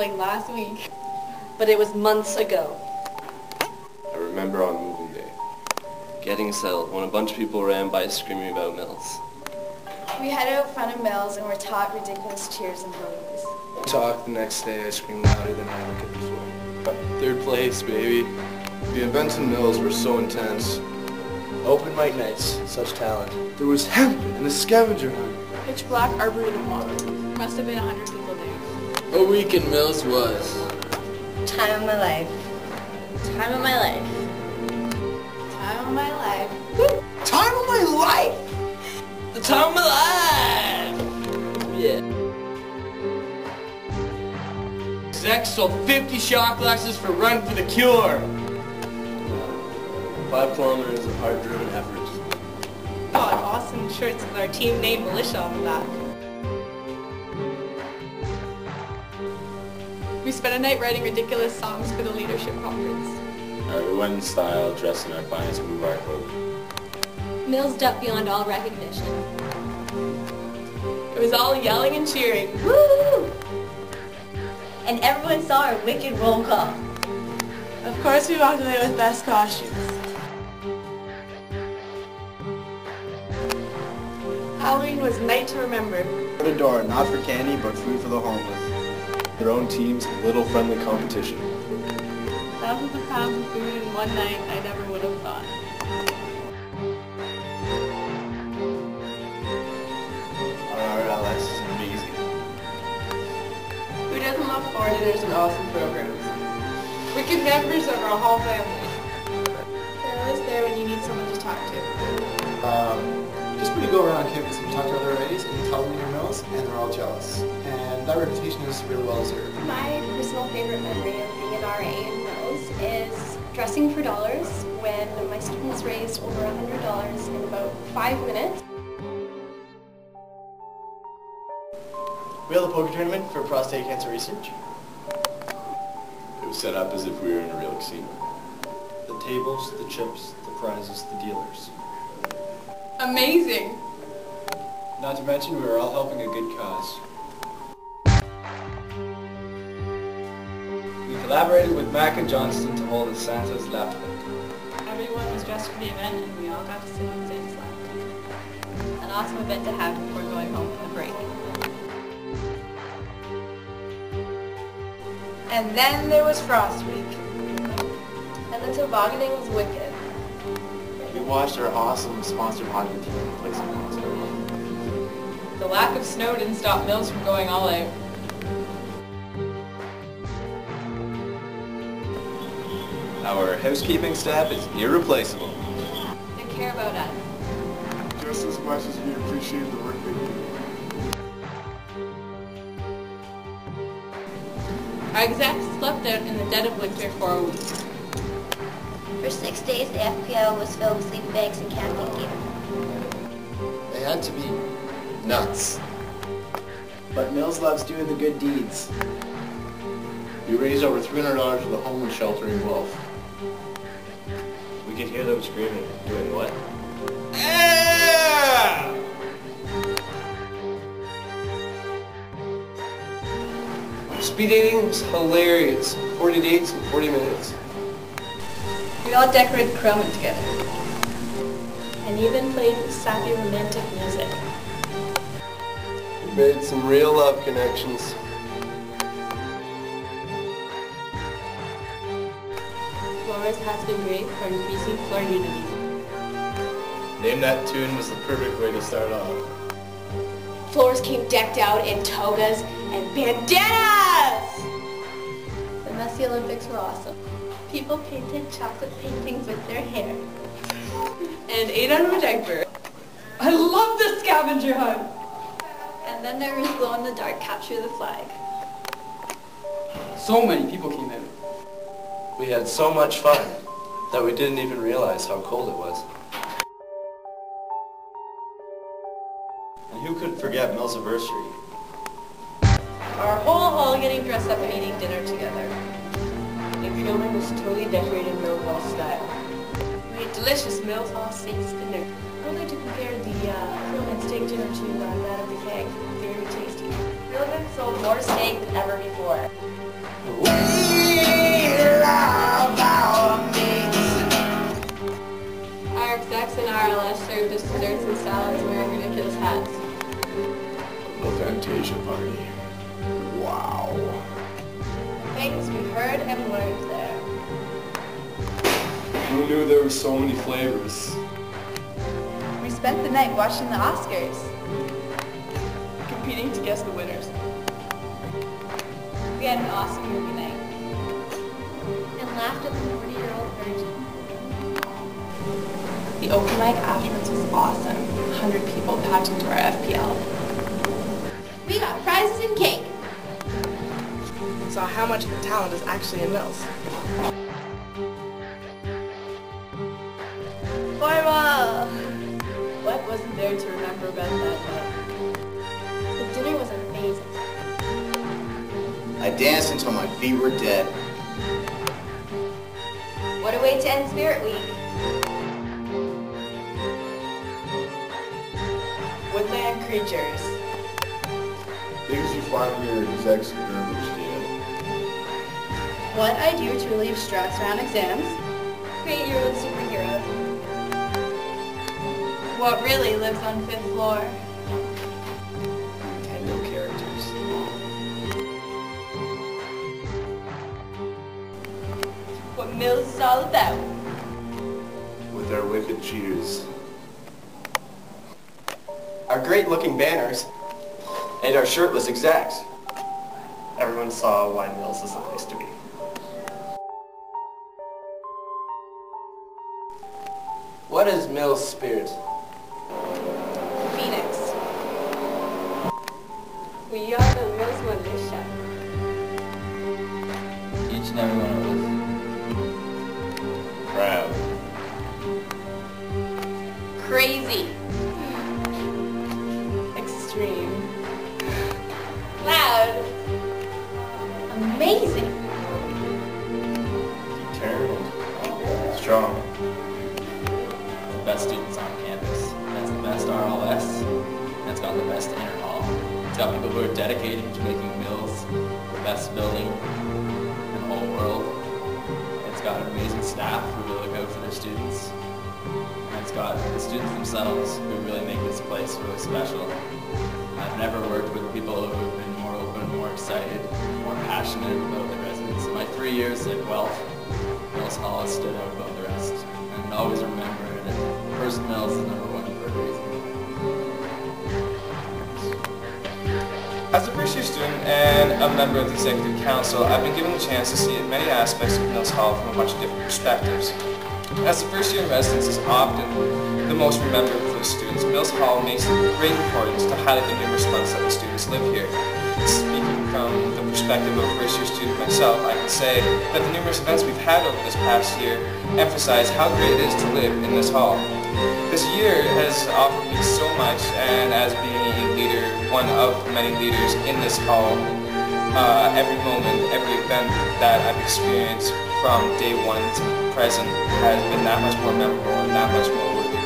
like last week. But it was months ago. I remember on moving day, getting settled when a bunch of people ran by screaming about Mills. We headed out front of Mills and were taught ridiculous cheers and bullies. Talk the next day, I screamed louder than I ever could before. Third place, baby. The events in Mills were so intense. Open mic nights, such talent. There was hemp and a scavenger hunt. Pitch black arboretum walk. Must have been 100 people there. A week in Mills was Time of my life. Time of my life. Time of my life. Time of my life! the time of my life! Yeah. Zach sold 50 shot glasses for Run for the Cure. 5 kilometers of hard-driven effort. Got awesome shirts with our team name Militia on the back. We spent a night writing ridiculous songs for the leadership conference. We went in style, dressed in our finest move-art clothing. Mills ducked beyond all recognition. It was all yelling and cheering. Woo! And everyone saw our wicked roll call. Of course we walked away with best costumes. Halloween was a night to remember. Door to door, not for candy, but food for the homeless. Their own teams, little friendly competition. Thousands of pounds of food in one night I never would have thought. Our RLS is amazing. Who doesn't love foreigners and awesome programs? Wicked members of our whole family. They're always there when you need someone to talk to. Just when you go around campus and talk to other RAs and you tell them your nose, and they're all jealous. And that reputation is really well deserved. My personal favorite memory of being an RA in Mills is dressing for dollars when my students raised over $100 in about 5 minutes. We held a poker tournament for prostate cancer research. It was set up as if we were in a real casino. The tables, the chips, the prizes, the dealers. Amazing! Not to mention, we were all helping a good cause. We collaborated with Mack and Johnston to hold a Santa's lap event. Everyone was dressed for the event and we all got to sit on Santa's lap. An awesome event to have before going home for the break. And then there was Frost Week. And the tobogganing was wicked. We watched our awesome sponsored hockey team play some monster. The lack of snow didn't stop Mills from going all out. Our housekeeping staff is irreplaceable. They care about us. Just as much as we appreciate the work they do. Our execs slept out in the dead of winter for a week. For 6 days, the FPL was filled with sleeping bags and camping gear. They had to be nuts. But Mills loves doing the good deeds. We raised over $300 for the homeless shelter in Guelph. We could hear them screaming. Doing what? Yeah! Speed dating was hilarious. 40 dates in 40 minutes. We all decorated Chroma together. And even played sappy romantic music. We made some real love connections. Floors has been great for increasing floor unity. Name That Tune was the perfect way to start off. Floors came decked out in togas and bandanas! The messy Olympics were awesome. People painted chocolate paintings with their hair. And ate out of a diaper. I love the scavenger hunt! And then there was glow-in-the-dark capture the flag. So many people came out. We had so much fun that we didn't even realize how cold it was. And who could forget Mills' anniversary? Our whole hall getting dressed up and eating dinner together. The building was totally decorated Mill Hall style. We ate delicious Mills Hall steaks dinner. I would like to compare the Real steak dinner to that of the keg. Very tasty. Real sold more steak than ever before. execs and RLS served us desserts and salads wearing ridiculous hats. The Fantasia party. Wow. The things we heard and learned there. Who knew there were so many flavors? We spent the night watching the Oscars. Competing to guess the winners. We had an awesome movie night. And laughed at the 40-year-old virgin. The open mic afterwards was awesome. 100 people packed into our FPL. We got prizes and cake. Saw how much of the talent is actually in Mills. Formal! What wasn't there to remember about that night? The dinner was amazing. I danced until my feet were dead. What a way to end Spirit Week. Woodland creatures. Things you find when your execs and garbage, David. What I do to relieve stress around exams. Create your own superhero. What really lives on 5th floor? Nintendo characters. What Mills is all about. With our wicked cheaters. Our great-looking banners. And our shirtless execs. Everyone saw why Mills is the place to be. What is Mills' spirit? Phoenix. We are the Mills militia. Each and every one of us. Proud. Crazy. Extreme. Loud. Amazing. Determined. Strong. The best students on campus. That's the best RLS. That's got the best inner hall. It's got people who are dedicated to making Mills the best building in the whole world. It's got an amazing staff who really look out for their students. And it's got the students themselves who really make this place really special. I've never worked with people who have been more open, more excited, more passionate about the residents. In my 3 years at Guelph, Mills Hall has stood out above the rest. And always remember that First Mills is number one for a reason. As a first-year student and a member of the Executive Council, I've been given the chance to see many aspects of Mills Hall from a bunch of different perspectives. As the first year in residence is often the most remembered for the students, Mills Hall makes great importance to highlight the numerous months that the students live here. Speaking from the perspective of a first-year student myself, I can say that the numerous events we've had over this past year emphasize how great it is to live in this hall. This year has offered me so much, and as being a leader, one of many leaders in this hall, every moment, every event that I've experienced from day one to present has been that much more memorable and that much more worthy.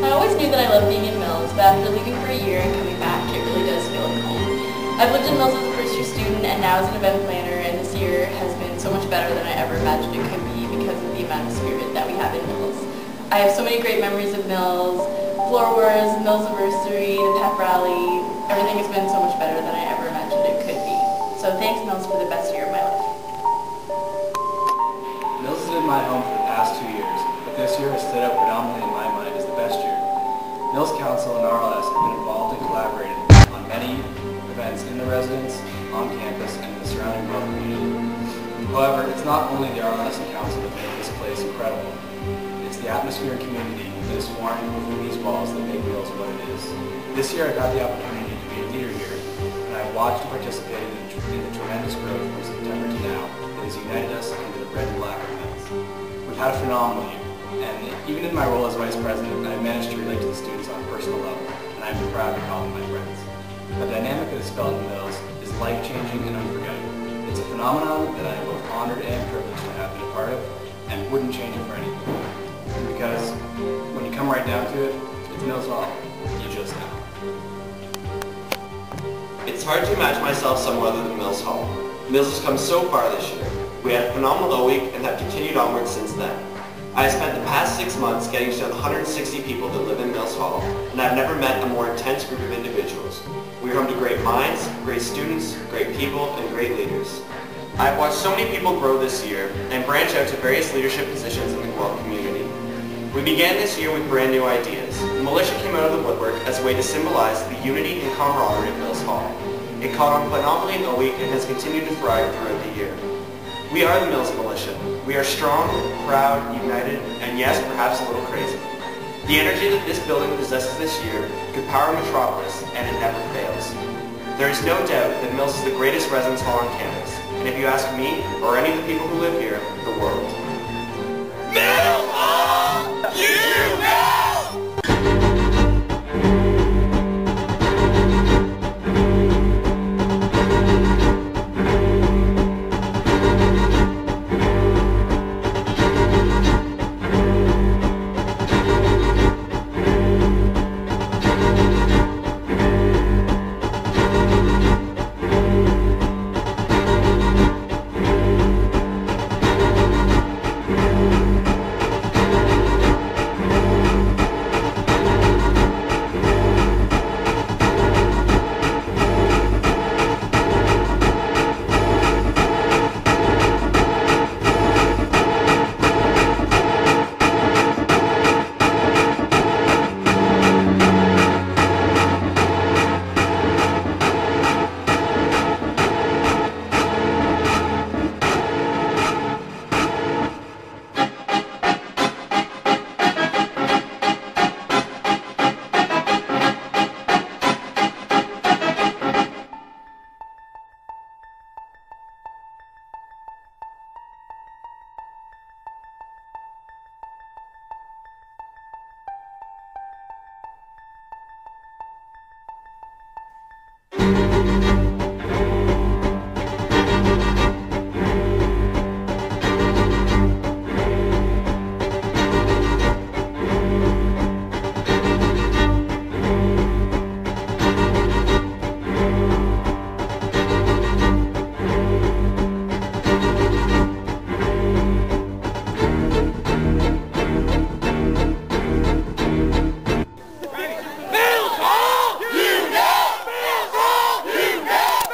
I always knew that I loved being in Mills, but after leaving for a year and coming back, it really does feel like home. I've lived in Mills as a first-year student and now as an event planner, and this year has been so much better than I ever imagined it could be because of the amount of spirit that we have in Mills. I have so many great memories of Mills, Floor Wars, Mills Anniversary, the pep rally. Everything has been so much better than I ever imagined it could be. So thanks Mills for the best year of my life. Mills has been my home for the past 2 years, but this year has stood out predominantly in my mind as the best year. Mills Council and RLS have been involved and collaborated on many events in the residence, on campus, and in the surrounding Guelph community. However, it's not only the RLS and Council that make this place incredible. It's the atmosphere and community that is formed within these walls that make Mills what it is. This year I've had the opportunity to be a leader here, and I've watched and participated in the tremendous growth from September to now that has united us under the red and black of Mills. We've had a phenomenal year, and even in my role as Vice President, I've managed to relate to the students on a personal level, and I'm proud to call them my friends. The dynamic that is felt in Mills is life-changing and unforgettable. It's a phenomenon that I am both honored and privileged to have been a part of, and wouldn't change it for anything. Because when you come right down to it, it's Mills Hall. You just know. It's hard to imagine myself somewhere other than Mills Hall. Mills has come so far this year. We had a phenomenal week and have continued onward since then. I spent the past 6 months getting to know the 160 people that live in Mills Hall, and I've never met a more intense group of individuals. We are home to great minds, great students, great people, and great leaders. I've watched so many people grow this year and branch out to various leadership positions in the Guelph community. We began this year with brand new ideas. The militia came out of the woodwork as a way to symbolize the unity and camaraderie of Mills Hall. It caught on phenomenally in a week and has continued to thrive throughout the year. We are the Mills Militia. We are strong, proud, united, and yes, perhaps a little crazy. The energy that this building possesses this year could power Metropolis, and it never fails. There is no doubt that Mills is the greatest residence hall on campus, and if you ask me, or any of the people who live here, the world.